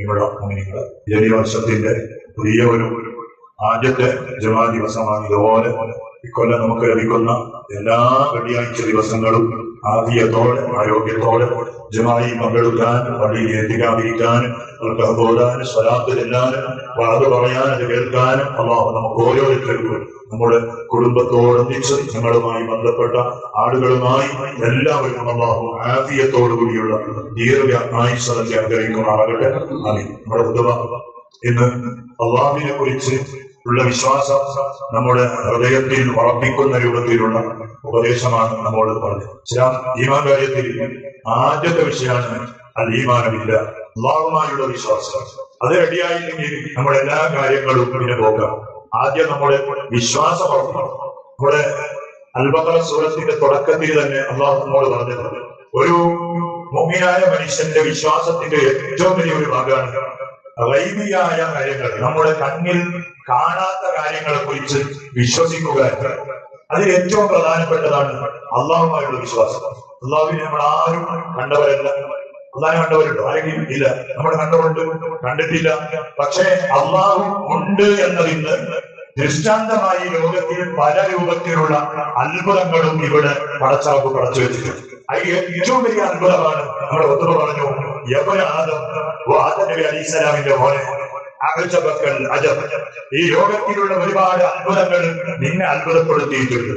ഇവിടെ മുഅ്മിനീങ്ങൾ. ജനുവരി വർഷത്തിന്റെ പുതിയ ഒരു ആദ്യത്തെ ജുമാ ദിവസമാണ്. ഇതുപോലെ ഇക്കൊല്ലം നമുക്ക് ലഭിക്കുന്ന എല്ലാ വെള്ളിയാഴ്ച ദിവസങ്ങളും ആഫിയത്തോടെ ആരോഗ്യത്തോടെ ജുമായിൽ പങ്കെടുക്കാൻ, പള്ളിയിൽ എത്തിക്കാതിരിക്കാൻ, ഓതാൻ, സ്വലാത്ത് ചെല്ലാനും, വാത് പറയാൻ, അത് കേൾക്കാനും അല്ലാഹു നമുക്ക് ഓരോരുത്തർക്കും നമ്മുടെ കുടുംബത്തോടൊന്നിച്ച് ഞങ്ങളുമായി ബന്ധപ്പെട്ട ആളുകളുമായി എല്ലാവർക്കും അല്ലാഹു ആഫിയത്തോടുകൂടിയുള്ള ദീർഘ ആയുസ്സ് അനുഗ്രഹിക്കുമാറാകട്ടെ. ആമീൻ. നമ്മുടെ ഖുതുബ ഇന്ന് അല്ലാഹുവിനെ കുറിച്ച് ഉള്ള വിശ്വാസം നമ്മുടെ ഹൃദയത്തിൽ ഉറപ്പിക്കുന്ന രൂപത്തിലുള്ള ഉപദേശമാണ് നമ്മോട് പറഞ്ഞത്. ഈമാൻ കാര്യത്തിൽ ആദ്യത്തെ വിഷയമാണ് അൽ ഈമാനില്ല, അല്ലാഹുവുമായുള്ള വിശ്വാസം. അത് റെഡിയായില്ലെങ്കിൽ നമ്മുടെ എല്ലാ കാര്യങ്ങളും പിന്നെ പോകാം. ആദ്യം നമ്മുടെ വിശ്വാസം ഉറപ്പാണ്. നമ്മുടെ അൽ-ബഖറ സൂറത്തിന്റെ തുടക്കത്തിൽ തന്നെ അല്ലാഹു നമ്മോട് പറഞ്ഞത് ഒരു മുഅ്മിനായ മനുഷ്യന്റെ വിശ്വാസത്തിന്റെ ഏറ്റവും വലിയൊരു ഭാഗമാണ് ഗൈബിയായ കാര്യങ്ങൾ, നമ്മുടെ കണ്ണിൽ കാണാത്ത കാര്യങ്ങളെ കുറിച്ച് വിശ്വസിക്കുക. അതിൽ ഏറ്റവും പ്രധാനപ്പെട്ടതാണ് അള്ളാഹുമായുള്ള വിശ്വാസം. അള്ളാഹുവിനെ നമ്മൾ ആരും കണ്ടവരല്ല. അള്ളാഹുവിനെ കണ്ടവരുണ്ടോ? ആരെങ്കിലും ഇല്ല. നമ്മൾ കണ്ടവരുണ്ട്, കണ്ടിട്ടില്ല. പക്ഷേ അള്ളാഹു ഉണ്ട് എന്നതിന് ദൃഷ്ടാന്തമായി ലോകത്തിൽ പല രൂപത്തിലുള്ള അത്ഭുതങ്ങളും ഇവിടെ പടച്ചറപ്പ് പടച്ചു വെച്ചിട്ടുണ്ട്. അതിൽ ഏറ്റവും വലിയ അത്ഭുതമാണ് നമ്മുടെ ഒത്തുക പറഞ്ഞു ആദം നബി അലൈഹിസ്സലാമിന്റെ മോനെ ഈ ലോകത്തിലുള്ള ഒരുപാട് അത്ഭുതങ്ങൾ നിന്നെ അത്ഭുതപ്പെടുത്തിയിട്ടുണ്ട്.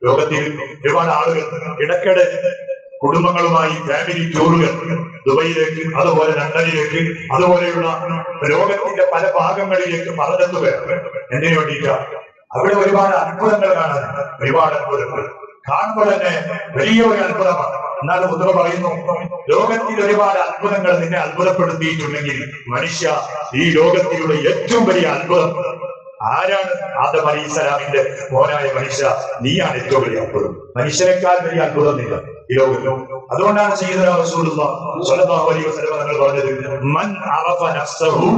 ലോകത്തിൽ ഒരുപാട് ആളുകൾ ഇടയ്ക്കിടെ കുടുംബങ്ങളുമായി ഫാമിലി ടൂറുകൾ ദുബൈയിലേക്ക്, അതുപോലെ ലണ്ടനിലേക്ക്, അതുപോലെയുള്ള ലോകത്തിന്റെ പല ഭാഗങ്ങളിലേക്ക് പറഞ്ഞെത്തുകയാണ്. എന്തിനു വേണ്ടിയിട്ടാണ്? അവിടെ ഒരുപാട് അത്ഭുതങ്ങൾ കാണാനുണ്ട്. ഒരുപാട് അത്ഭുതങ്ങൾ കാണുമ്പോൾ തന്നെ വലിയ ഒരു അത്ഭുതമാണ്. എന്നാലും ഉത്തര പറയുന്നു, ലോകത്തിൽ ഒരുപാട് അത്ഭുതങ്ങൾ നിന്നെ അത്ഭുതപ്പെടുത്തിയിട്ടുണ്ടെങ്കിൽ മനുഷ്യ, ഈ ലോകത്തിലുള്ള ഏറ്റവും വലിയ അത്ഭുതം ആരാണ്? ആദം അലൈഹിസ്സലാമിന്റെ മോനായ മനുഷ്യ, നീയാണ് ഏറ്റവും വലിയ അത്ഭുതം. മനുഷ്യരെക്കാൾ വലിയ അത്ഭുതം നില്ല ഈ ലോകത്തിൽ. അതുകൊണ്ടാണ് സയ്യിദുനാ റസൂലുള്ളാഹി സ്വല്ലല്ലാഹു അലൈഹി വസല്ലം തങ്ങൾ പറഞ്ഞത്, മൻ അറഫ നഫ്സഹു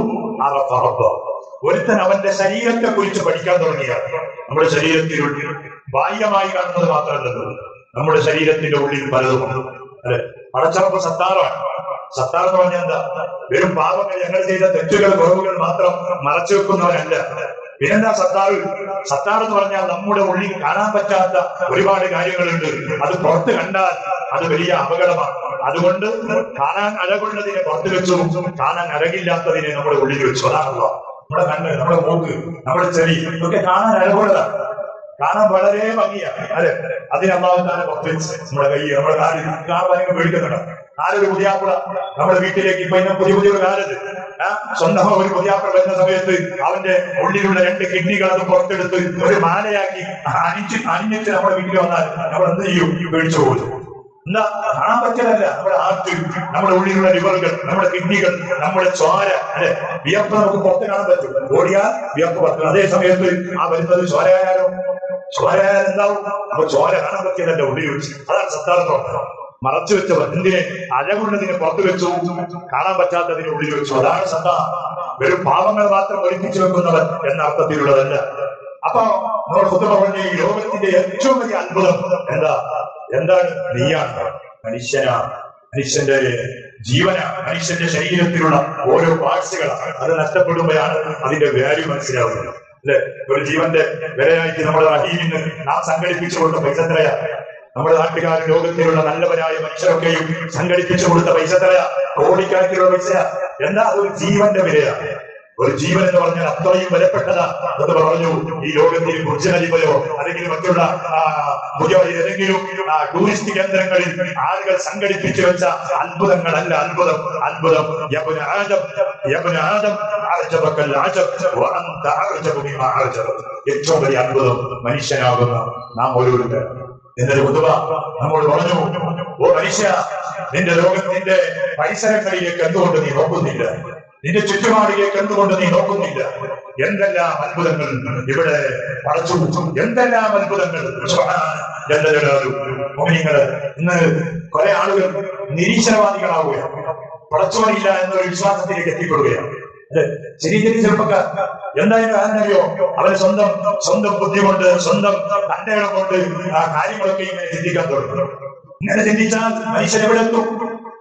അറഫ റബ്ബഹു. ഒരുത്തൻ അവന്റെ ശരീരത്തെ കുറിച്ച് പഠിക്കാൻ തുടങ്ങിയാൽ, നമ്മുടെ ശരീരത്തിനുള്ളിൽ ബാഹ്യമായി കാണുന്നത് മാത്രമല്ലല്ലോ, നമ്മുടെ ശരീരത്തിന്റെ ഉള്ളിൽ പലതും അല്ലെ. പടച്ചറപ്പ് സത്താറാണ്. സത്താർ എന്ന് പറഞ്ഞാൽ എന്താ? വെറും പാപങ്ങൾ, ഞങ്ങൾ ചെയ്ത തെറ്റുകൾ, കുറവുകൾ മാത്രം മറച്ചു വെക്കുന്നവരല്ല. പിന്നെന്താ സത്താർ? സത്താർ എന്ന് പറഞ്ഞാൽ നമ്മുടെ ഉള്ളിൽ കാണാൻ പറ്റാത്ത ഒരുപാട് കാര്യങ്ങളുണ്ട്. അത് പുറത്ത് കണ്ടാൽ അത് വലിയ അപകടമാണ്. അതുകൊണ്ട് കാണാൻ അഴകുള്ളതിനെ പുറത്ത് വെച്ചു, കാണാൻ അഴകില്ലാത്തതിനെ നമ്മുടെ ഉള്ളിൽ വെച്ചു. അതാണല്ലോ നമ്മുടെ കണ്ണ്, നമ്മുടെ മൂക്ക്, നമ്മുടെ ചെവി, ഇതൊക്കെ കാണാൻ അഴകുള്ളതാണ്, കാണാൻ വളരെ ഭംഗിയാണ് അല്ലെ. അതിന് അല്ലാഹു തആല പുറത്ത് വെച്ച് നമ്മുടെ കൈ, നമ്മുടെ കാല് കാണാൻ മേടിക്കുന്നുണ്ട്. ആരൊരു പുതിയാപ്പിള നമ്മുടെ വീട്ടിലേക്ക് ഇപ്പൊ ഇന്ന് പുതിയൊരു കാലത്ത് സ്വന്തം ഒരു പുതിയാപ്പിള വരുന്ന സമയത്ത് അവന്റെ ഉള്ളിലുള്ള 2 കിഡ്നികൾ അത് പുറത്തെടുത്ത് ഒരു മാലയാക്കി അണിഞ്ഞിട്ട് നമ്മുടെ വീട്ടിൽ വന്നാൽ നമ്മൾ എന്ത് ചെയ്യും? പേടിച്ചു പോകും. എന്താ? കാണാൻ പറ്റലല്ല. നമ്മുടെ ഹാർട്ട്, നമ്മുടെ ഉള്ളിലുള്ള ലിവറുകൾ, നമ്മുടെ കിഡ്നികൾ, നമ്മുടെ ചോര അല്ലെ, വിയർപ്പ് നമുക്ക് പുറത്ത് കാണാൻ പറ്റും. ഓടിയാൽ വിയർപ്പ് പറ്റും. അതേ സമയത്ത് ആ വരുന്നത് ചോരയായാലോ? ചോരയായാൽ എന്താവും? അപ്പൊ ചോര കാണാൻ പറ്റിയതല്ല ഉള്ളിൽ വെച്ച്. അതാണ് സത്താർത്ഥം. മറച്ചു വെച്ചവർ എന്തിനെ? അഴകുള്ളതിനെ പുറത്തു വെച്ചു, കാണാൻ പറ്റാത്തതിനെ ഉള്ളിൽ വെച്ചു. അതാണ് സത്ത. വെറും പാവങ്ങൾ മാത്രം ഒളിപ്പിച്ചു വെക്കുന്നവർ എന്ന അർത്ഥത്തിലുള്ളതല്ല. അപ്പൊ നമ്മൾ ഖുതുബ പറഞ്ഞ ഈ ലോകത്തിന്റെ ഏറ്റവും വലിയ അത്ഭുതം എന്താണ്? നീയാണ്. മനുഷ്യന്റെ ജീവനാണ്. മനുഷ്യന്റെ ശരീരത്തിലുള്ള ഓരോ പാർട്സുകളാണ്. അത് നഷ്ടപ്പെടുമ്പോഴാണ് അതിന്റെ വാല്യൂ മനസ്സിലാവുന്നത് അല്ലെ. ഒരു ജീവന്റെ വിലയായിട്ട് നമ്മുടെ റഹീമിന് നാം സംഘടിപ്പിച്ചു കൊടുത്ത പൈസ എത്രയാ? നമ്മുടെ നാട്ടുകാർ, ലോകത്തിലുള്ള നല്ലവരായ മനുഷ്യരൊക്കെയും സംഘടിപ്പിച്ചു കൊടുത്ത പൈസ എത്രയാ? കോടിക്കണക്കിലുള്ള പൈസയാ. എന്താ? അതൊരു ജീവന്റെ വിലയാണ്. ഒരു ജീവൻ എന്ന് പറഞ്ഞാൽ അത്രയും വിലപ്പെട്ടതാ. അത് പറഞ്ഞു ഈ ലോകത്തിൽ ബുർജ് ഖലീഫയോ അല്ലെങ്കിൽ മറ്റുള്ള പുതിയ ഏതെങ്കിലും ടൂറിസ്റ്റ് കേന്ദ്രങ്ങളിൽ ആളുകൾ സംഘടിപ്പിച്ചു വെച്ച അത്ഭുതങ്ങളല്ല. അത്ഭുതം ഏറ്റവും വലിയ അത്ഭുതം മനുഷ്യനാകുന്ന നാം ഓരോരുത്തരും. എന്നൊരു ഖുതുബ നമ്മോട് പറഞ്ഞു, ഓ മനുഷ്യ, നിന്റെ ലോകത്തിന്റെ പരിസരങ്ങളിലേക്ക് എന്തുകൊണ്ട് നീ നോക്കുന്നില്ല? നിന്റെ ചുറ്റുപാടിലേക്ക് എന്തുകൊണ്ട് നീ നോക്കുന്നില്ല? എന്തെല്ലാം അത്ഭുതങ്ങൾ ഇവിടെ പടച്ചു, എന്തെല്ലാം അത്ഭുതങ്ങൾ. മോഹിനികള് ഇന്ന് കുറെ ആളുകൾ നിരീശ്വരവാദികളാവുകയാണ്. പടച്ചോനില്ല എന്നൊരു വിശ്വാസത്തിലേക്ക് എത്തിപ്പെടുകയാണ്. ചെറിയ ചെറുപ്പക്കാർ എന്തായാലും അറിയോ, അവരെ സ്വന്തം ബുദ്ധി കൊണ്ട്, സ്വന്തം തന്റെയിടം കൊണ്ട് ആ കാര്യങ്ങളൊക്കെ ഇങ്ങനെ ചിന്തിക്കാൻ തുടങ്ങും. ഇങ്ങനെ ചിന്തിച്ചാൽ മനുഷ്യൻ എവിടെ എത്തും?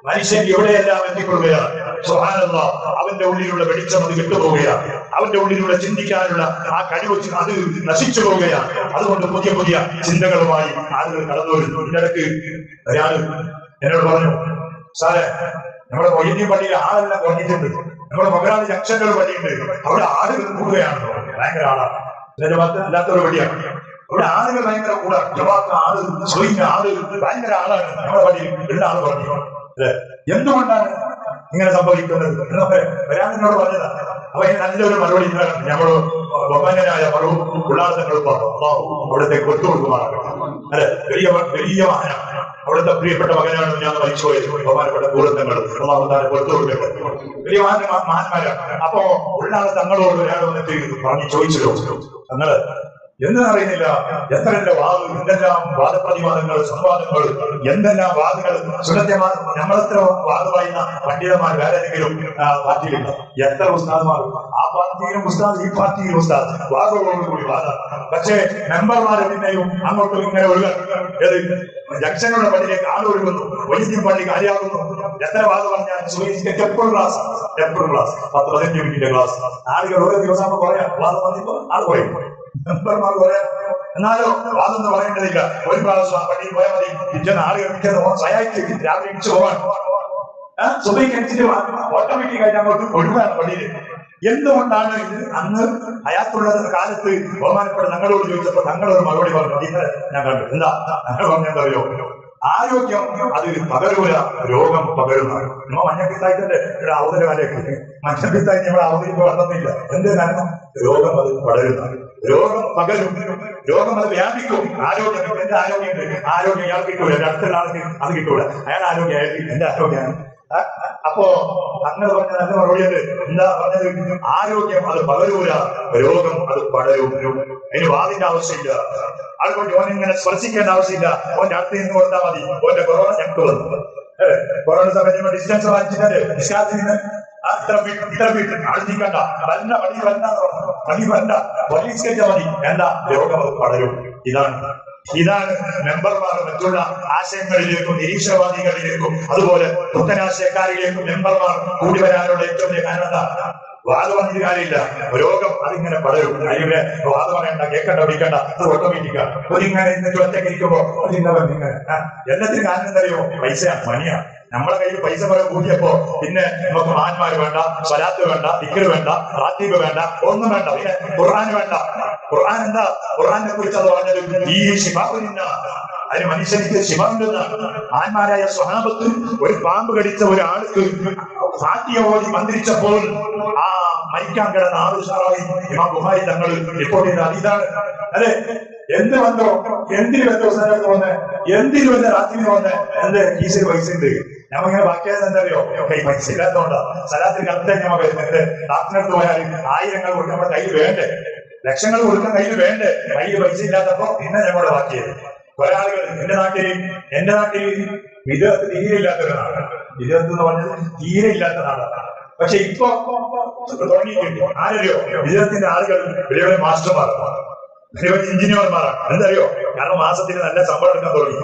മനുഷ്യൻ എവിടെയെല്ലാം എത്തിക്കൊള്ളുകയാണ്. സുബ്ഹാനല്ലാഹ്, അവന്റെ ഉള്ളിലുള്ള വെളിച്ചം അത് വിട്ടുപോവുകയാണ്. അവന്റെ ഉള്ളിലുള്ള ചിന്തിക്കാനുള്ള ആ കഴിവ് അത് നശിച്ചു പോവുകയാണ്. അതുകൊണ്ട് പുതിയ പുതിയ ചിന്തകളുമായി ആളുകൾ കടന്നു വരുന്നു. ഇതിനിടയ്ക്ക് ഒരാൾ എന്നോട് പറഞ്ഞു, സാറേ, നമ്മുടെ മൊയ്തീൻ പള്ളിയിൽ ആളെല്ലാം കുറഞ്ഞിട്ടുണ്ട്, നമ്മുടെ മകരാളി ജംഗ്ഷനുകൾ പള്ളിയുണ്ട്, അവിടെ ആളുകൾ കൂടുകയാണ്. ഭയങ്കര ആളാണ്, ഇതിന്റെ ഭാഗത്ത് അല്ലാത്തൊരു പള്ളിയാണ്. അവിടെ ആളുകൾ ഭയങ്കര കൂടാണ്, ജമാഅത്ത് ആള്, സ്വൈന്യ ആള്, ഭയങ്കര ആളാണ് നമ്മുടെ പള്ളിയിൽ ഉള്ള ആള് പറഞ്ഞു. അല്ലെ, എന്തുകൊണ്ടാണ് ഇങ്ങനെ സംഭവിക്കുന്നത് എന്നൊക്കെ വരാൻ എന്നോട് പറഞ്ഞതാണ്. അപ്പൊ അതിന് നല്ലൊരു മറുപടി ഞമ്മള് ബഹുമാന്യനായ ഉള്ളാടങ്ങൾ പറഞ്ഞു, അവിടുത്തെ കൊടുത്തുകൊടുക്കുമാറാകട്ടെ. അല്ലെ, വലിയ വലിയ മകനാണ്, അവിടുത്തെ പ്രിയപ്പെട്ട മകനാണ് ഞാൻ മരിച്ചുപോയത്. ബഹുമാനപ്പെട്ട പൂരത്തങ്ങൾ അള്ളാഹുത്താനെ കൊടുത്തു കൊടുക്കട്ടെ. വലിയ മഹാന്മാരാണ്. അപ്പോ ഉള്ളാള് തങ്ങളോട് ഒരാൾ വന്നിട്ട് പറഞ്ഞു ചോദിച്ചല്ലോ, തങ്ങള് എന്നറിയുന്നില്ല, എത്രയെല്ലാം വാദം, എന്തെല്ലാം വാദപ്രതിവാദങ്ങൾ, സംവാദങ്ങൾ, എന്തെല്ലാം വാദങ്ങൾ നമ്മളെത്ര വാദം പറയുന്ന പണ്ഡിതന്മാർ വേറെ ഏതെങ്കിലും പാർട്ടിയിലുണ്ട്? എത്ര ഉസ്താദ്മാർ, ആ പാർട്ടിയിലും ഉസ്താദ്, ഈ പാർട്ടിയിലും ഉസ്താദ്, വാദങ്ങളോടുകൂടി വാദം. പക്ഷേ മെമ്പർമാരെ പിന്നെയും അങ്ങോട്ടും ഇങ്ങനെ ഒഴുകാൻ, ഏത് ജംഗ്ഷനുള്ള പള്ളിയിലേക്ക് ആൾ ഒഴുകുന്നു, വൈദ്യം പള്ളി കാര്യമാകുന്നു. എത്ര വാദം പറഞ്ഞാൽ എപ്പോഴും ക്ലാസ്, എപ്പോഴും ക്ലാസ്, 10-15 മിനിറ്റിന്റെ ക്ലാസ്. ആളുകൾ ഓരോ ദിവസം പറയാം, വാദം പറഞ്ഞപ്പോ ആൾ പറയും, മെമ്പർമാർ പറയാം. എന്നാലോ വാദം എന്ന് പറയേണ്ടതില്ല. ഒരു പ്രാവശ്യം പള്ളിയിൽ പോയാൽ മതി, പിറ്റേന്ന് ആളുകൾ സഹായിച്ച് രാവിലെ ഇടിച്ചു പോകാൻ സുബൈക്കനുസരിച്ച് ഓട്ടോമാറ്റിക് ആയിട്ട് അങ്ങോട്ട് ഒഴിവാണ് പള്ളിയിൽ. എന്തുകൊണ്ടാണ് ഇത്? അന്ന് ഹയാത്തുള്ള കാലത്ത് ബഹുമാനപ്പെട്ട ഞങ്ങളോട് ചോദിച്ചപ്പോ ഞങ്ങളൊരു മറുപടി പറഞ്ഞു, ഞാൻ കണ്ടു. എന്താ ഞങ്ങൾ പറഞ്ഞെന്തറിയോ? ആരോഗ്യം അത് പകരൂല, രോഗം പകരുന്നതാണ്. നമ്മൾ മഞ്ഞപ്പിത്തായിട്ടല്ലേ ഇവിടെ അവതരകാലേക്ക്, മഞ്ഞപ്പിത്തായി നമ്മൾ അവതരിപ്പ് വളർന്നില്ല. എന്ത് കാരണം? രോഗം അത് പടരുന്നതാണ്. രോഗം പകരും, രോഗം അത് വ്യാപിക്കും. ആരോഗ്യം, എന്റെ ആരോഗ്യമുണ്ട്, ആരോഗ്യം ഇയാൾ കിട്ടൂല, അടുത്തുള്ള ആൾക്ക് അത് കിട്ടൂല, അയാൾ ആരോഗ്യമായിട്ട് എന്റെ ആരോഗ്യമാണ്. അപ്പോ അങ്ങനെ പറഞ്ഞ നല്ല മറുപടിയുണ്ട്. എന്താ പറഞ്ഞത്? ആരോഗ്യം അത് പകരൂല, രോഗം അത് പടരും. അതിന് വാദിന്റെ ആവശ്യമില്ല. അതുകൊണ്ട് ഓനിങ്ങനെ സ്പർശിക്കേണ്ട ആവശ്യമില്ല. ഓന്റെ അടുത്ത് നിന്ന് കൊടുത്താൽ മതി. ഓന്റെ കൊറോണ ഞങ്ങൾക്ക് വന്നു. കൊറോണ സമയത്ത് ഡിസ്റ്റൻസ് വാങ്ങിച്ചിട്ട് ഡിസ്ചാർജ് ഇത്ര വീട്ടിൽ ആഴ്ചക്കണ്ട വല്ല പണി വരണ്ട വലിയ മതി. എന്താ? രോഗം അത് പടരും. ഇതാണ് മെമ്പർമാർ മറ്റുള്ള ആശയങ്ങളിലേക്കും നിരീക്ഷണവാദികളിലേക്കും അതുപോലെ പുത്തനാശയക്കാരിലേക്കും മെമ്പർമാർ കൂടി വരാനുള്ള ഏറ്റവും വലിയ കാരണം എന്താ? വാദം പറഞ്ഞിട്ട് കാര്യമില്ല, രോഗം അതിങ്ങനെ പടരും. അതിവിടെ വാദം പറയണ്ട, കേൾക്കണ്ട, വിളിക്കണ്ട, അത് ഓട്ടോമാറ്റിക്കാണ്. ഒരിങ്ങനെ ഇന്നിട്ട് ഒറ്റയ്ക്ക് ഇരിക്കുമ്പോ അതിങ്ങനെ എല്ലാത്തിനും കാരണം എന്തറിയോ? പൈസയാണ്, മണിയാണ്. നമ്മളെ കയ്യിൽ പൈസ പറയാൻ കൂട്ടിയപ്പോ പിന്നെ നമുക്ക് മഹാന്മാര് വേണ്ട, സ്വലാത്ത് വേണ്ട, ദിക്ർ വേണ്ട, റാത്തീബ് വേണ്ട, ഒന്നും വേണ്ട. പിന്നെ ഖുർആൻ വേണ്ട. ഖുർആൻ എന്താ? ഖുർആനെ കുറിച്ച് അത് പറഞ്ഞത് ഈ ശിഫാഉന്ന, അതിന് മനുഷ്യനിക്ക് ശിഫാഉണ്ടെന്നാണ്. മഹാന്മാരായ സ്വഹാബത്ത് ഒരു പാമ്പ് കടിച്ച ഒരാൾക്ക് ഫാത്തിഹ ഓതി മന്ത്രിച്ചപ്പോൾ ആ മരിക്കാൻ കിടന്ന ആളുഷാറായി ഇമാം ബുഖാരി തങ്ങൾ റിപ്പോർട്ട് ചെയ്ത ഇതാണ്. അല്ലെ, എന്ത് വന്നോ, എന്തിന് ബന്ധോ സ്ഥലത്ത് വന്ന്, എന്തിനു വന്ന രാത്രിന് വന്ന്, എന്റെ കീശയിൽ പൈസ ഉണ്ട്. ഞമ്മങ്ങനെ ബാക്കിയായത് എന്തറിയോ? കൈ പൈസ ഇല്ലാത്തതുകൊണ്ടാ. സ്ഥലത്തിന് കറക്റ്റായി ഞമ്മ വരുന്നത്. ഡാക്ടറിനടുത്ത് പോയാൽ ആയിരങ്ങൾ കൊടുക്കാൻ നമ്മുടെ കയ്യിൽ വേണ്ടേ, ലക്ഷങ്ങൾ കൊടുക്കാൻ കയ്യിൽ വേണ്ടേ? കയ്യിൽ പൈസ ഇല്ലാത്തപ്പോ പിന്നെ ഞങ്ങളുടെ ബാക്കിയത്. കുറെ ആളുകൾ എന്റെ നാട്ടിൽ വിദേഹത്ത് തീരെ ഇല്ലാത്തൊരു നാടാണ്. വിദേഹത്ത് എന്ന് പറഞ്ഞത് തീരെ ഇല്ലാത്ത നാടാണ്. പക്ഷെ ഇപ്പൊ തുടങ്ങിയിട്ടുണ്ട്. ആരറിയോ? വിദേഹത്തിന്റെ ആളുകൾ വലിയ വലിയ മാസ്റ്റർമാരാണ്, വലിയ വലിയ എഞ്ചിനീയർമാരാണ്. എന്തറിയോ? കാരണം മാസത്തിന് നല്ല ശമ്പളം എടുക്കാൻ തുടങ്ങി.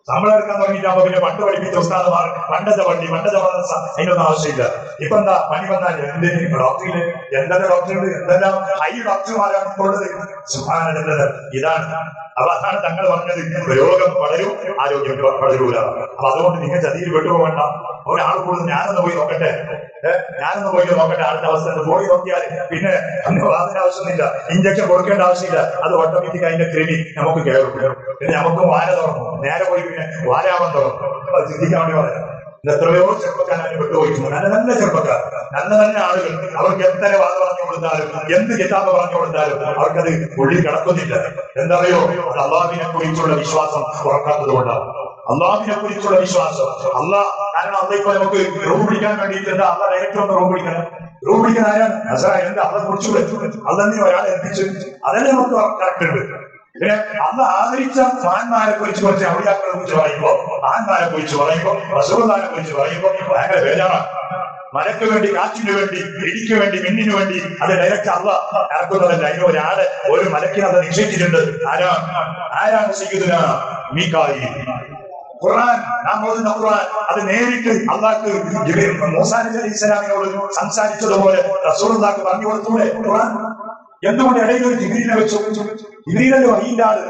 ശമ്പളം എടുക്കാൻ തുടങ്ങിയിട്ടാകുമ്പോ പിന്നെ പണ്ട് പഠിപ്പിച്ച ഉസ്താദുമാർ പണ്ടത്തെ മദ്രസ അതിനൊന്നും ആവശ്യമില്ല. ഇപ്പൊ എന്താ പണി വന്നാൽ എന്തെങ്കിലും ഡോക്ടറില് എന്തെല്ലാം ഡോക്ടറുണ്ട്, എന്തെല്ലാം ഹൈ ഡോക്ടർമാരാണ് ഉള്ളത്. സുബ്ഹാനല്ലാഹ്. ഇതാണ്. അപ്പൊ അതാണ് തങ്ങൾ പറഞ്ഞത്, രോഗം പടരും, ആരോഗ്യം പടരൂല. അപ്പൊ അതുകൊണ്ട് നിങ്ങൾ ചതിയിൽ പെട്ടുപോകണ്ട. ഒരാൾ കൂടുതൽ ഞാനൊന്ന് പോയി നോക്കട്ടെ, അടുത്ത അവസ്ഥ പോയി നോക്കിയാൽ പിന്നെ അതിന്റെ ആവശ്യമൊന്നുമില്ല, ഇഞ്ചക്ഷൻ കൊടുക്കേണ്ട ആവശ്യമില്ല. അത് ഓട്ടോമാറ്റിക് അതിന്റെ ക്രിമി നമുക്ക് കയറും. പിന്നെ നമുക്ക് വാര തുറന്നു, നേരെ പോയി പിന്നെ വാരാവാൻ തുറന്നു. അത് ചിന്തിക്കാൻ വേണ്ടി പറയാം. എത്രയോ ചെറുപ്പക്കാർ പെട്ടുപോയിട്ടുണ്ട്. നല്ല നല്ല ചെറുപ്പക്കാർ, നല്ല നല്ല ആളുകൾ. അവർക്ക് എത്ര വാദം പറഞ്ഞു കൊടുത്താലും എന്ത് കിതാബ് പറഞ്ഞു കൊടുത്താലും അവർക്കത് ഉള്ളിൽ കിടക്കുന്നില്ല. എന്തറിയോ? അത് അള്ളാഹുവിനെ കുറിച്ചുള്ള വിശ്വാസം ഉറക്കാത്തത് കൊണ്ടാണ്. അള്ളാഹുവിനെ കുറിച്ചുള്ള വിശ്വാസം കാരണം അള്ള ഇപ്പൊ നമുക്ക് റൂം പിടിക്കാൻ വേണ്ടിയിട്ട് എന്താ? അള്ള ഡയറക്ടർ ഒന്ന് റൂം പിടിക്കാൻ ആരാണ്? എന്താ അള്ള കുറിച്ച് അള്ളന്നെ ഒരാളെ എത്തിച്ചു, അതല്ലേ നമുക്ക് കറക്റ്റ് ഉണ്ട്. പിന്നെ അന്ന് ആദരിച്ച മഹാന്മാരെ കുറിച്ച് കുറച്ച് ഔലിയാക്കളെ കുറിച്ച് പറയുമ്പോ, മഹാന്മാരെ കുറിച്ച് പറയുമ്പോ, റസൂലുള്ളാഹിനെ കുറിച്ച് പറയുമ്പോ ഭയങ്കര ബേജാറാണ്. മലക്ക് വേണ്ടി, കാറ്റിന് വേണ്ടി, ഇടിക്ക് വേണ്ടി, മിന്നിന് വേണ്ടി അത് ഡയറക്റ്റ് അള്ളാഹ് ഇറക്കുന്നതല്ല. അതിന് ഒരു മലക്കിനെ അത് നിശ്ചയിച്ചിട്ടുണ്ട്. ആരാണ്? സയ്യിദുനാ മീകായിൽ. ഖുർആൻ, നാം ഓതുന്ന ഖുർആൻ അത് നേരിട്ട് അള്ളാഹ് മൂസാ നബി അലൈഹി സ്വലാമിനോട് സംസാരിച്ചതുപോലെ റസൂലുള്ളാഹിക്ക് പറഞ്ഞു കൊടുത്തൂടെ ഖുർആൻ? എന്തുകൊണ്ട് ഇടയിൽ ഒരു ജിബ്രീലിനെ വെച്ചു? ജിബ്രീലല്ലേ വഹീന്റെ ആള്.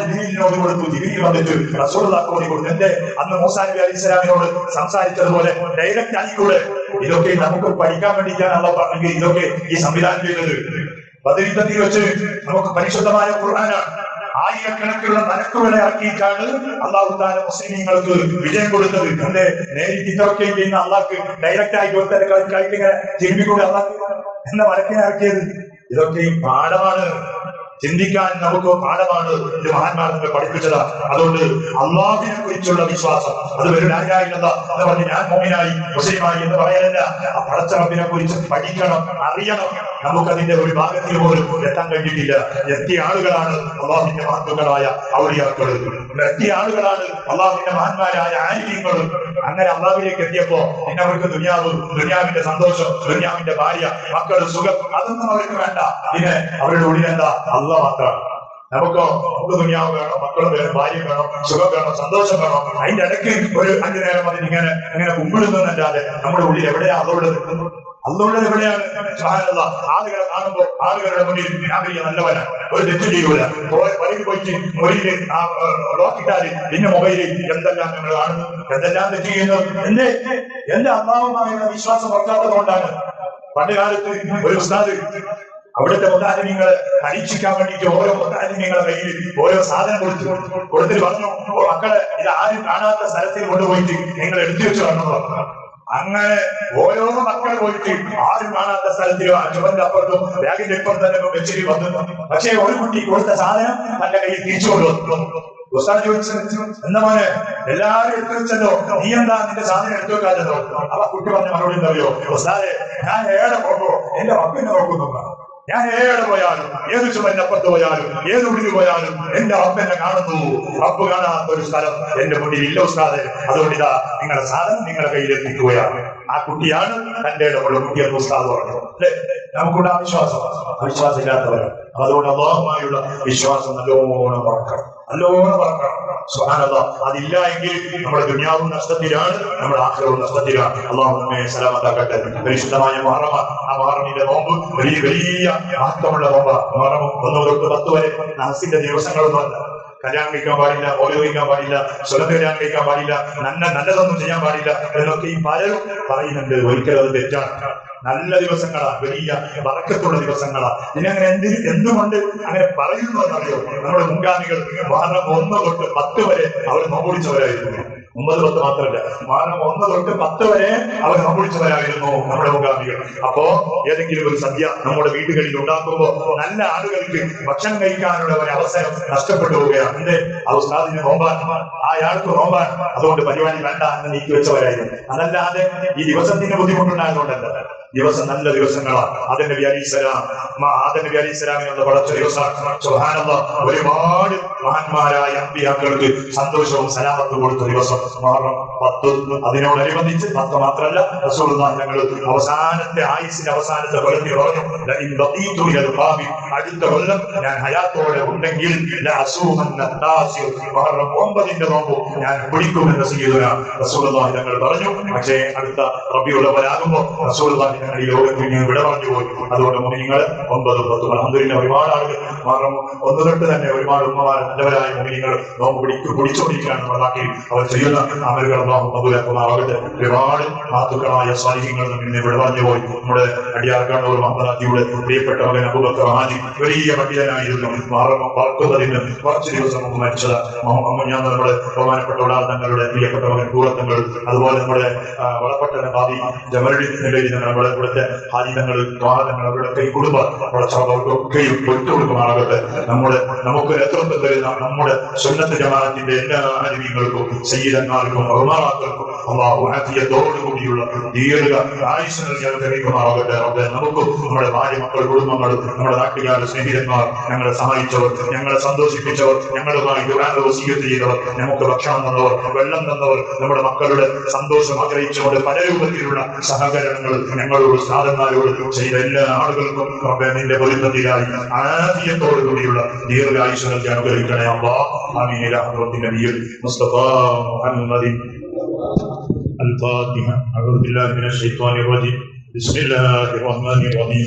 ജിബ്രീലിനോട് കൊടുത്തു, ജിബ്രീൽ വന്നിട്ട് റസൂലുള്ളാഹിക്ക് ഓതി കൊടുത്തു. എന്റെ അന്ന് മൂസാ നബി അലൈഹി സ്വലാമിനോട് സംസാരിച്ചതുപോലെ ഡയറക്റ്റ് ആയിക്കൂടെ? ഇതൊക്കെ നമുക്ക് പഠിക്കാൻ വേണ്ടിയിട്ടാണ് അള്ളാഹ് പറഞ്ഞെങ്കിൽ ഇതൊക്കെ ഈ സംവിധാനം ചെയ്തത്. ബദർ യുദ്ധത്തിൽ വെച്ച് നമുക്ക് പരിശുദ്ധമായ ഖുർആനാണ് ആയിരക്കണക്കിനുള്ള മലക്കുകളെ ഇറക്കിയിട്ടാണ് അള്ളാഹു തആല മുസ്ലിമീങ്ങൾക്ക് വിജയം കൊടുത്തത്. എന്റെ നേരിട്ട് ഇതൊക്കെ ചെയ്യുന്ന അള്ളാഹ്ക്ക് ഡയറക്റ്റ് ആയിട്ട് ഇങ്ങനെ ചിന്തിക്കൂടെ അള്ളാഹ് എന്ന മലക്കിനെ ഇറക്കിയത്? ഇതൊക്കെ ഈ പാഠമാണ്, ചിന്തിക്കാൻ നമുക്ക് പാഠമാണ്. ഇത് മഹാന്മാർ നമ്മൾ പഠിപ്പിച്ചതാ. അതുകൊണ്ട് അള്ളാഹുവിനെ കുറിച്ചുള്ള വിശ്വാസം അത് ഒരു രാജാവിനല്ല എന്ന് പറഞ്ഞ് ഞാൻ മോമിനായി മുസ്ലിമായി എന്ന് പറയാനല്ല. ആ പടച്ച റബ്ബിനെ കുറിച്ച് പഠിക്കണം, അറിയണം. നമുക്കതിന്റെ ഒരു ഭാഗത്തിൽ പോലും എത്താൻ കഴിഞ്ഞിട്ടില്ല. എത്തിയ ആളുകളാണ് അള്ളാഹുവിന്റെ മഹത്തുക്കളായ ഔലിയാക്കൾ, എത്തിയ ആളുകളാണ് അള്ളാഹുവിന്റെ മഹാന്മാരായ ആലിമീങ്ങൾ. അങ്ങനെ അള്ളാഹുവിലേക്ക് എത്തിയപ്പോ പിന്നെ അവർക്ക് ദുനിയാവിന്റെ സന്തോഷം, ദുനിയാവിന്റെ ഭാര്യ, മക്കൾ, സുഖം അതൊന്നും അവർക്ക് വേണ്ട. പിന്നെ അവരുടെ ഉള്ളിൽ എന്താ? അള്ളാഹ് മാത്രമാണ്. നമുക്ക് ദുനിയാവ് വേണം, മക്കളും വേണം, ഭാര്യ വേണം, സുഖം വേണം, സന്തോഷം വേണം. അതിന്റെ ഇടയ്ക്ക് ഒരു 5 നേരം അതിന് ഇങ്ങനെ കുമ്പിടുന്നതല്ലാതെ നമ്മുടെ ഉള്ളിൽ എവിടെയാ അതോടെ നിൽക്കുന്നു? അള്ളാഹുവിനെ എവിടെയാണ്? ആളുകളെ കാണുമ്പോൾ ആളുകളുടെ മുന്നിൽ ഞാൻ വലിയ നല്ലവനാണ്, ഒരു തെറ്റ് ചെയ്യൂല, വഴിയിൽ പോയിട്ട് മൊഴിയിൽ ലോക്കിട്ടാല് പിന്നെ മൊബൈലിൽ എന്തെല്ലാം ഞങ്ങൾ കാണുന്നു, എന്തെല്ലാം തെറ്റ് ചെയ്യുന്നു. എന്റെ അള്ളാഹുമായുള്ള വിശ്വാസം വർക്കാത്തതുകൊണ്ടാണ്. പണ്ട് കാലത്ത് ഒരു ഉസ്താദ് അവിടുത്തെ മുത്താലിമീങ്ങളെ പരീക്ഷിക്കാൻ വേണ്ടിയിട്ട് ഓരോ മുത്താലിമീങ്ങളെ കയ്യിൽ ഓരോ സാധനം കൊടുത്തിട്ട് പറഞ്ഞു, മക്കളെ ഇത് ആരും കാണാത്ത സ്ഥലത്തിൽ കൊണ്ടുപോയിട്ട് നിങ്ങൾ എടുത്തു വെച്ച് വരണമെന്ന് പറഞ്ഞു. അങ്ങനെ ഓരോ മക്കൾ പോയിട്ട് ആരും കാണാത്ത സ്ഥലത്തിലോ ചുവന്റെ അപ്പുറത്തും ബാഗിന്റെ ഇപ്പുറം തന്നെ വെച്ചിട്ട് വന്നു. പക്ഷേ ഒരു കുട്ടി കൊടുത്ത സാധനം തന്റെ കയ്യിൽ തിരിച്ചു കൊണ്ടുവന്നു. ഉസ്താദ് ചോദിച്ചു, എന്താ മോനെ എല്ലാരും എടുത്തു വെച്ചല്ലോ, നീ എന്താ നിന്റെ സാധനം എടുത്തു വെക്കാത്തല്ലോ? അപ്പൊ കുട്ടി പറഞ്ഞ മറുപടി എന്തറിയോ? ഉസ്താദെ, ഞാൻ ഏടെ പോകുമ്പോ എന്റെ മക്കളെ നോക്കുന്നു. ഞാൻ ഏടെ പോയാലും, ഏത് ചുമന്നപ്പുറത്ത് പോയാലും, ഏത് ഉള്ളിൽ പോയാലും എന്റെ റബ്ബെന്നെ കാണുന്നു. റബ്ബ് കാണാത്ത ഒരു സ്ഥലം എന്റെ മുന്നിൽ ഇല്ല ഉസ്താദെ. അതുകൊണ്ട് ഇതാ നിങ്ങളുടെ സാധനം നിങ്ങളുടെ കയ്യിൽ എത്തിക്കുകയാണ്. ആ കുട്ടിയാണ് തന്റെ ഇടമുള്ള കുട്ടിയെന്ന് ഉസ്താദ് പറഞ്ഞു. അല്ലെ? നമുക്കൂടെ അവിശ്വാസം ഇല്ലാത്തവരാണ്. അതുകൊണ്ട് അല്ലാഹുമായുള്ള വിശ്വാസം നല്ലോണം പറക്കണം, നല്ലോണം പറക്കണം. സുബ്ഹാനല്ലാഹ്. അതില്ല എങ്കിൽ നമ്മുടെ ദുനിയാവും നഷ്ടത്തിലാണ്, നമ്മുടെ ആഖിറവും നഷ്ടത്തിലാണ്. അല്ലാഹു നമ്മെ സലാമത്താക്കട്ടെ. പരിശുദ്ധമായ മുഹറം, ആ മുഹറമിന്റെ നോമ്പ് വലിയ മഹത്വമുള്ള നോമ്പാണ്. മുഹറം 1 തൊട്ട് 10 വരെ നഹസിന്റെ ദിവസങ്ങളൊന്നുമല്ല. കല്യാണം കഴിക്കാൻ പാടില്ല, ഓരോ കഴിക്കാൻ പാടില്ല, സ്വലം കല്യാണം കഴിക്കാൻ പാടില്ല, നല്ലതൊന്നും ചെയ്യാൻ പാടില്ല എന്നൊക്കെ ഈ പലരും പറയുന്നുണ്ട്. ഒരിക്കലും അത് തെറ്റാണ്. നല്ല ദിവസങ്ങളാ, വലിയ ബറക്കത്തുള്ള ദിവസങ്ങളാ. ഇതിനങ്ങനെ എന്തുകൊണ്ട് അങ്ങനെ പറയുന്നു എന്നറിയോ? നമ്മുടെ മുൻഗാമികൾ മുഹറം 1 തൊട്ട് 10 വരെ അവർ നോമ്പൊടിച്ചവരായിരുന്നു. 9, 10 മാത്രമല്ല, മുഹറം 1 തൊട്ട് 10 വരെ അവർ നോമ്പൊടിച്ചവരായിരുന്നു നമ്മുടെ മുൻഗാമികൾ. അപ്പോ ഏതെങ്കിലും ഒരു സദ്യ നമ്മുടെ വീടുകളിൽ ഉണ്ടാക്കുമ്പോ നല്ല ആളുകൾക്ക് ഭക്ഷണം കഴിക്കാനുള്ള ഒരു അവസരം നഷ്ടപ്പെട്ടു പോവുകയാണ്. എന്റെ ഉസ്താദിന് നോമ്പാണ്, അയാൾക്ക് നോമ്പാണ്, അതുകൊണ്ട് പരിപാടി വേണ്ട എന്ന് നീക്കി വെച്ചവരായിരുന്നു. അതല്ലാതെ ഈ ദിവസത്തിന് ബുദ്ധിമുട്ടുണ്ടായതുകൊണ്ടല്ല. ദിവസം നല്ല ദിവസങ്ങളാണ്. ആദം നബി അലൈഹിസ്സലാമിനുള്ള വളർച്ച ദിവസമാണ്. സുബ്ഹാനല്ലാഹ്. ഒരുപാട് മഹാന്മാരായ അമ്പിയാക്കൾക്ക് സന്തോഷവും സലാമത്തും കൊടുത്ത ദിവസം മുഹറം 10. അതിനോടനുബന്ധിച്ച് 10 മാത്രമല്ല, റസൂലുള്ളാഹി തങ്ങൾ അവസാനത്തെ ആയുസ്സിന്റെ അവസാനത്തെ കൊല്ലത്തിൽ പറഞ്ഞു, അടുത്ത കൊല്ലം ഞാൻ ഹയാത്തോടെ ഉണ്ടെങ്കിൽ മുഹറം 9 നോമ്പ് ഞാൻ പിടിക്കുമെന്ന് സയ്യിദുനാ റസൂലുള്ളാഹി തങ്ങൾ പറഞ്ഞു. പക്ഷേ അടുത്ത റബീഉൽ അവ്വലാകുമ്പോൾ റസൂലുള്ളാഹി ഈ ലോകത്തിൽ വിട പറഞ്ഞു പോയി. അതുകൊണ്ട് മുഅ്മിനീങ്ങൾ 9, 10 അൽഹംദുലില്ലാഹ് ഒരുപാട് ആളുകൾ മുഹറം 1 തൊട്ട് തന്നെ ഒരുപാട് ഉമ്മമാർ നല്ലവരായ മുഅ്മിനീങ്ങൾ നോമ്പ് പിടിച്ചുകൊണ്ടിരിക്കുകയാണ്. നാട്ടിൽ അവർ ചെയ്യുന്ന അമലുകൾ അല്ലാഹു കബൂലാക്കുമാറാകട്ടെ. ഒരുപാട് മഹത്തുക്കളായ സ്വാലിഹീങ്ങൾ നമ്മിൽ വിട പറഞ്ഞു പോയി. നമ്മുടെ അടിയാർക്കാണൂർ മഹമ്മദാജിയുടെ പ്രിയപ്പെട്ട മകൻ അബൂബക്കർ ഹാജി വലിയ പണ്ഡിതനായിരുന്നു. മുഹറം 10 കുറച്ച് ദിവസം മുമ്പ് മരിച്ചത്. ഞാൻ നമ്മുടെ ബഹുമാനപ്പെട്ട ഉള്ളാൾ തങ്ങളുടെ പ്രിയപ്പെട്ട മകൻ കൂറത്തങ്ങൾ, അതുപോലെ നമ്മുടെ വളപ്പട്ടണ ഭാവി ജമലുദ്ദീൻ നമ്മുടെ ഇവിടുത്തെ ഹാജിതങ്ങൾ, ദ്വാരങ്ങൾ, അവരുടെ ഈ കുടുംബം അവർക്കൊക്കെയും കൊടുത്തുകൊടുക്കുമാറാകട്ടെ. നമുക്ക് നേതൃത്വം തരുന്ന നമ്മുടെ സുന്നത്ത് ജമാഅത്തിന്റെ എല്ലാ ആലിമീങ്ങൾക്കും സയ്യിദന്മാർക്കും ബഹുമാനാക്കൾക്കും അല്ലാഹു ആഫിയത്തോടുകൂടിയുള്ള ദീർഘ ആയുസ്സ് നൽകി അനുഗ്രഹിക്കുമാറാകട്ടെ. റബ്ബേ, നമുക്കും നമ്മുടെ ഭാര്യ, മക്കൾ, കുടുംബങ്ങൾ, നമ്മുടെ നാട്ടുകാർ, സ്നേഹിതന്മാർ, ഞങ്ങളെ സഹായിച്ചവർ, ഞങ്ങളെ സന്തോഷിപ്പിച്ചവർ, ഞങ്ങളുമായി ദുആ വസിയ്യത്ത് ചെയ്തവർ, നമുക്ക് ഭക്ഷണം തന്നവർ, വെള്ളം തന്നവർ, നമ്മുടെ മക്കളുടെ സന്തോഷം ആഗ്രഹിച്ചുകൊണ്ട് പല രൂപത്തിലുള്ള സഹകരണങ്ങൾ ഞങ്ങൾ ഉമ്മമാരോട് സാധന്മാരോട് ചെയ്ത എല്ലാ ആളുകൾക്കും റബ്ബേ നിന്റെ പൊരുത്തത്തിലായി ആഫിയത്തോടു കൂടിയുള്ള ദീർഘായുസ്സ് നൽകി അനുഗ്രഹിക്കണേ അല്ലാഹ്. ആമീൻ. ഇലാ ഹദ്റത്തി നബിയിൽ മുസ്തഫ മുഹമ്മദിൻ الفاتحة. أعوذ بالله من الشيطان الرجيم. بسم الله الرحمن الرحيم.